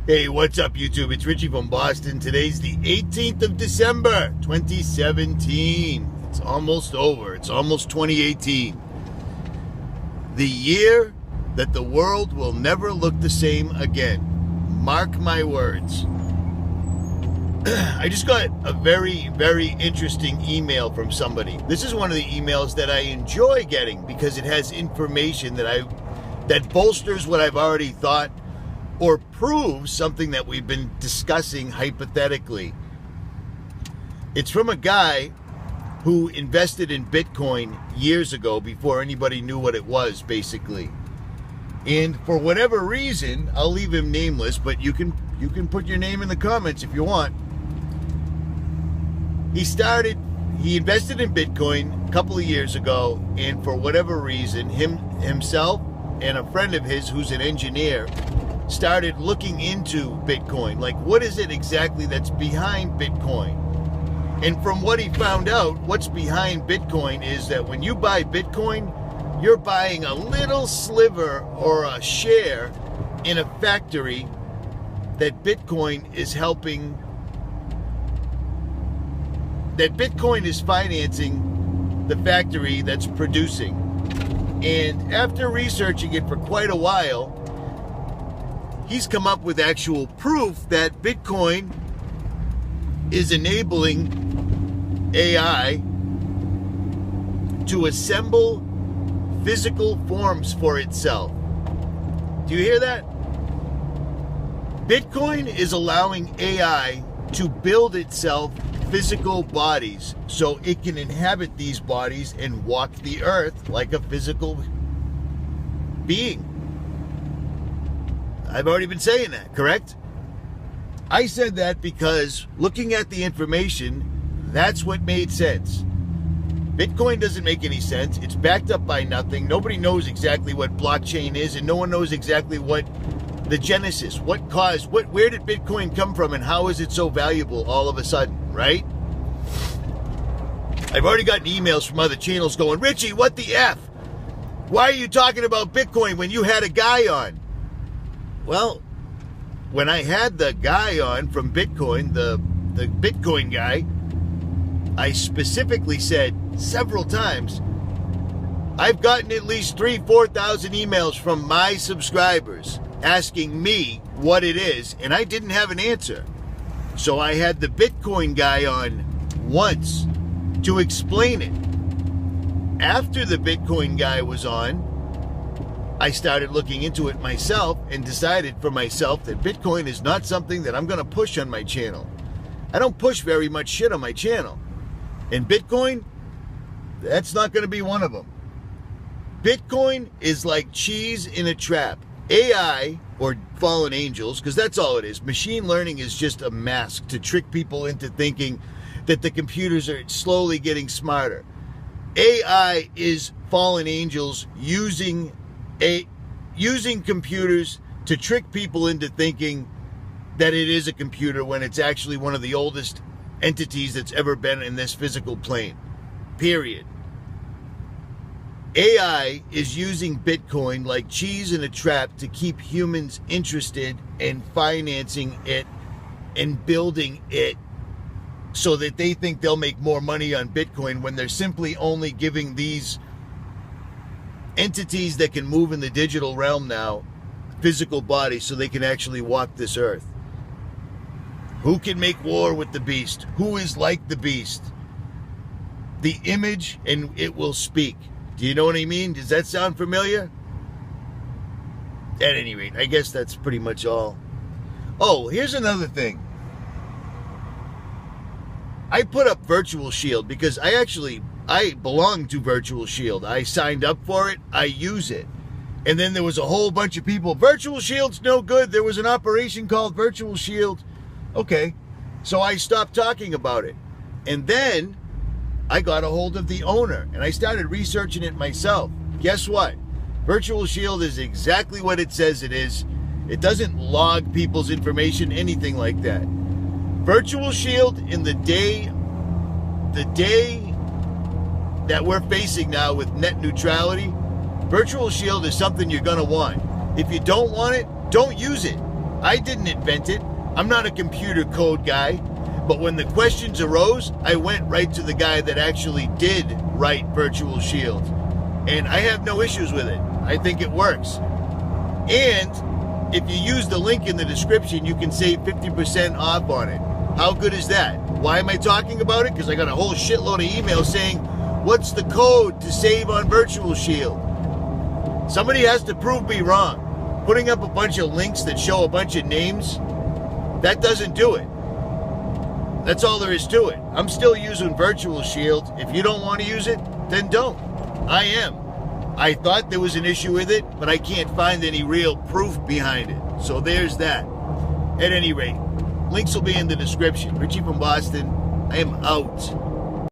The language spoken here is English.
Hey, what's up, YouTube? It's Richie from Boston. Today's the 18th of December, 2017. It's almost over. It's almost 2018. The year that the world will never look the same again. Mark my words. I just got a very, very interesting email from somebody. This is one of the emails that I enjoy getting because it has information that bolsters what I've already thought or proves something that we've been discussing hypothetically. It's from a guy who invested in Bitcoin years ago before anybody knew what it was, basically. And for whatever reason, I'll leave him nameless, but you can put your name in the comments if you want. He invested in Bitcoin a couple of years ago, and for whatever reason, himself and a friend of his who's an engineer started looking into Bitcoin. Like, what is it exactly that's behind Bitcoin? And from what he found out, what's behind Bitcoin is that when you buy Bitcoin, you're buying a little sliver or a share in a factory that Bitcoin is helping, that Bitcoin is financing the factory that's producing. And after researching it for quite a while, he's come up with actual proof that Bitcoin is enabling AI to assemble physical forms for itself. Do you hear that? Bitcoin is allowing AI to build itself physical bodies so it can inhabit these bodies and walk the earth like a physical being. I've already been saying that, correct? I said that because looking at the information, that's what made sense. Bitcoin doesn't make any sense. It's backed up by nothing. Nobody knows exactly what blockchain is, and no one knows exactly what the genesis, what caused, where did Bitcoin come from, and how is it so valuable all of a sudden, right? I've already gotten emails from other channels going, Richie, what the F? Why are you talking about Bitcoin when you had a guy on? Well, when I had the guy on from Bitcoin, the Bitcoin guy, I specifically said several times, I've gotten at least 4,000 emails from my subscribers asking me what it is, and I didn't have an answer. So I had the Bitcoin guy on once to explain it. After the Bitcoin guy was on, I started looking into it myself and decided for myself that Bitcoin is not something that I'm going to push on my channel. I don't push very much shit on my channel. And Bitcoin, that's not going to be one of them. Bitcoin is like cheese in a trap. AI, or fallen angels, because that's all it is. Machine learning is just a mask to trick people into thinking that the computers are slowly getting smarter. AI is fallen angels using computers to trick people into thinking that it is a computer when it's actually one of the oldest entities that's ever been in this physical plane. Period. AI is using Bitcoin like cheese in a trap to keep humans interested in financing it and building it so that they think they'll make more money on Bitcoin when they're simply only giving these entities that can move in the digital realm now physical bodies so they can actually walk this earth. Who can make war with the beast? Who is like the beast? The image, and it will speak. Do you know what I mean? Does that sound familiar? At any rate, I guess that's pretty much all. Oh, here's another thing. I put up Virtual Shield because I belong to Virtual Shield. I signed up for it. I use it. And then there was a whole bunch of people, Virtual Shield's no good. There was an operation called Virtual Shield. Okay. So I stopped talking about it. And then I got a hold of the owner and I started researching it myself. Guess what? Virtual Shield is exactly what it says it is. It doesn't log people's information, anything like that. Virtual Shield, in the day that we're facing now with net neutrality, Virtual Shield is something you're going to want. If you don't want it, don't use it. I didn't invent it. I'm not a computer code guy. But when the questions arose, I went right to the guy that actually did write Virtual Shield. And I have no issues with it. I think it works. And if you use the link in the description, you can save 50% off on it. How good is that? Why am I talking about it? Because I got a whole shitload of emails saying, what's the code to save on Virtual Shield? Somebody has to prove me wrong. Putting up a bunch of links that show a bunch of names, that doesn't do it. That's all there is to it. I'm still using Virtual Shield. If you don't want to use it, then don't. I am. I thought there was an issue with it, but I can't find any real proof behind it. So there's that. At any rate, links will be in the description. Richie from Boston, I am out.